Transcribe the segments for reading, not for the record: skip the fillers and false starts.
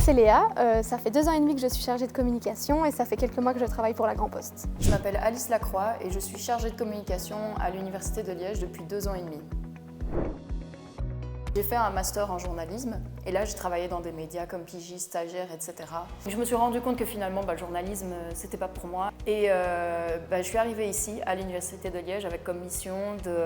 c'est Léa, ça fait 2 ans et demi que je suis chargée de communication et ça fait quelques mois que je travaille pour la Grand Poste. Je m'appelle Alice Lacroix et je suis chargée de communication à l'Université de Liège depuis 2 ans et demi. J'ai fait un master en journalisme et là j'ai travaillé dans des médias comme pigiste, stagiaire, etc. Je me suis rendu compte que finalement le journalisme c'était pas pour moi et je suis arrivée ici à l'Université de Liège avec comme mission de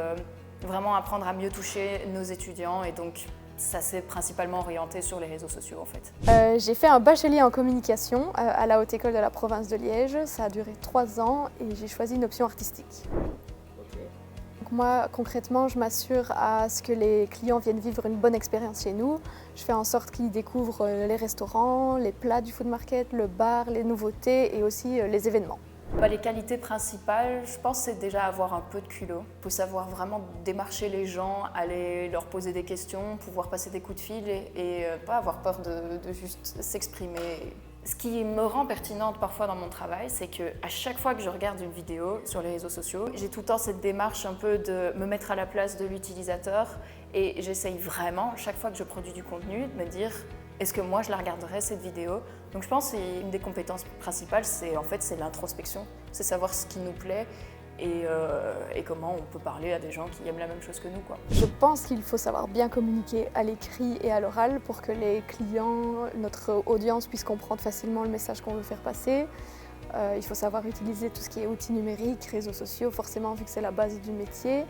vraiment apprendre à mieux toucher nos étudiants et donc ça s'est principalement orienté sur les réseaux sociaux en fait. J'ai fait un bachelier en communication à la Haute École de la province de Liège. Ça a duré 3 ans et j'ai choisi une option artistique. Donc moi, concrètement, je m'assure à ce que les clients viennent vivre une bonne expérience chez nous. Je fais en sorte qu'ils découvrent les restaurants, les plats du food market, le bar, les nouveautés et aussi les événements. Les qualités principales, je pense, c'est déjà avoir un peu de culot. Il faut savoir vraiment démarcher les gens, aller leur poser des questions, pouvoir passer des coups de fil et pas avoir peur de juste s'exprimer. Ce qui me rend pertinente parfois dans mon travail, c'est qu'à chaque fois que je regarde une vidéo sur les réseaux sociaux, j'ai tout le temps cette démarche un peu de me mettre à la place de l'utilisateur et j'essaye vraiment, chaque fois que je produis du contenu, de me dire est-ce que moi je la regarderais cette vidéo? Donc je pense qu'une des compétences principales, c'est l'introspection, c'est savoir ce qui nous plaît et comment on peut parler à des gens qui aiment la même chose que nous, quoi. Je pense qu'il faut savoir bien communiquer à l'écrit et à l'oral pour que les clients, notre audience puisse comprendre facilement le message qu'on veut faire passer. Il faut savoir utiliser tout ce qui est outils numériques, réseaux sociaux, forcément vu que c'est la base du métier.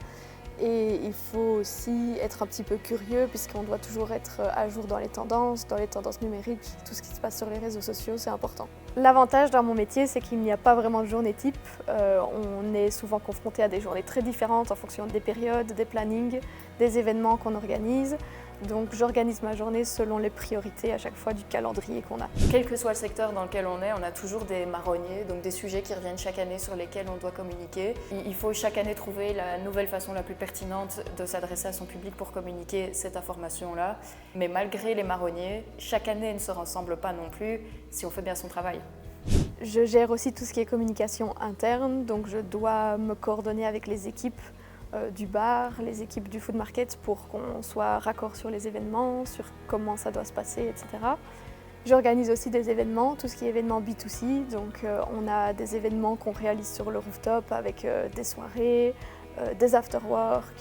Et il faut aussi être un petit peu curieux puisqu'on doit toujours être à jour dans les tendances numériques, tout ce qui se passe sur les réseaux sociaux, c'est important. L'avantage dans mon métier, c'est qu'il n'y a pas vraiment de journée type. On est souvent confronté à des journées très différentes en fonction des périodes, des plannings, des événements qu'on organise. Donc j'organise ma journée selon les priorités à chaque fois du calendrier qu'on a. Quel que soit le secteur dans lequel on est, on a toujours des marronniers, donc des sujets qui reviennent chaque année sur lesquels on doit communiquer. Il faut chaque année trouver la nouvelle façon la plus pertinente de s'adresser à son public pour communiquer cette information-là. Mais malgré les marronniers, chaque année ne se ressemble pas non plus si on fait bien son travail. Je gère aussi tout ce qui est communication interne, donc je dois me coordonner avec les équipes du bar, les équipes du food market pour qu'on soit raccord sur les événements, sur comment ça doit se passer, etc. J'organise aussi des événements, tout ce qui est événements B2C, donc on a des événements qu'on réalise sur le rooftop avec des soirées, des after-work,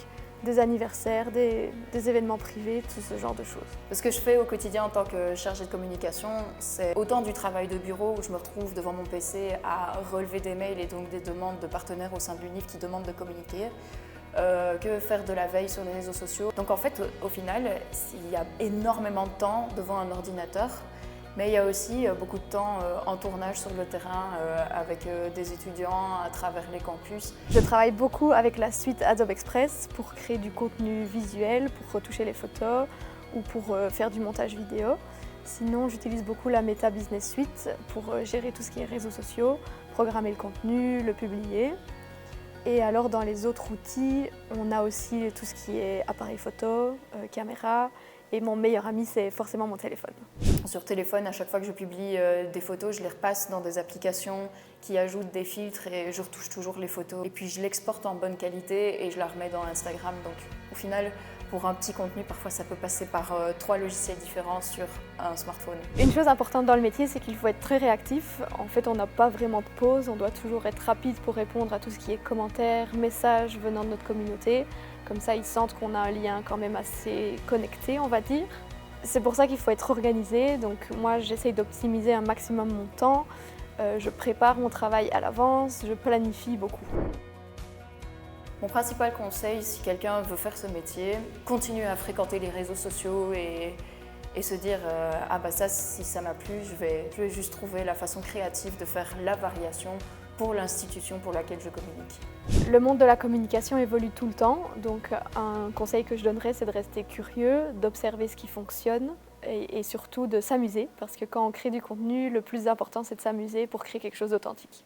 des anniversaires, des événements privés, tout ce genre de choses. Ce que je fais au quotidien en tant que chargée de communication, c'est autant du travail de bureau où je me retrouve devant mon PC à relever des mails et donc des demandes de partenaires au sein de l'UNIF qui demandent de communiquer, que faire de la veille sur les réseaux sociaux. Donc en fait, au final, il y a énormément de temps devant un ordinateur, mais il y a aussi beaucoup de temps en tournage sur le terrain avec des étudiants à travers les campus. Je travaille beaucoup avec la suite Adobe Express pour créer du contenu visuel, pour retoucher les photos ou pour faire du montage vidéo. Sinon, j'utilise beaucoup la Meta Business Suite pour gérer tout ce qui est réseaux sociaux, programmer le contenu, le publier. Et alors dans les autres outils, on a aussi tout ce qui est appareil photo, caméra, et mon meilleur ami c'est forcément mon téléphone. Sur téléphone, à chaque fois que je publie des photos, je les repasse dans des applications qui ajoutent des filtres et je retouche toujours les photos. Et puis je l'exporte en bonne qualité et je la remets dans Instagram. Donc au final, pour un petit contenu, parfois ça peut passer par 3 logiciels différents sur un smartphone. Une chose importante dans le métier, c'est qu'il faut être très réactif. En fait, on n'a pas vraiment de pause, on doit toujours être rapide pour répondre à tout ce qui est commentaires, messages venant de notre communauté. Comme ça, ils sentent qu'on a un lien quand même assez connecté, on va dire. C'est pour ça qu'il faut être organisé. Donc moi, j'essaye d'optimiser un maximum mon temps. Je prépare mon travail à l'avance, je planifie beaucoup. Mon principal conseil, si quelqu'un veut faire ce métier, continuer à fréquenter les réseaux sociaux et se dire ça, si ça m'a plu, je vais juste trouver la façon créative de faire la variation pour l'institution pour laquelle je communique. Le monde de la communication évolue tout le temps, donc un conseil que je donnerais, c'est de rester curieux, d'observer ce qui fonctionne et surtout de s'amuser, parce que quand on crée du contenu, le plus important c'est de s'amuser pour créer quelque chose d'authentique.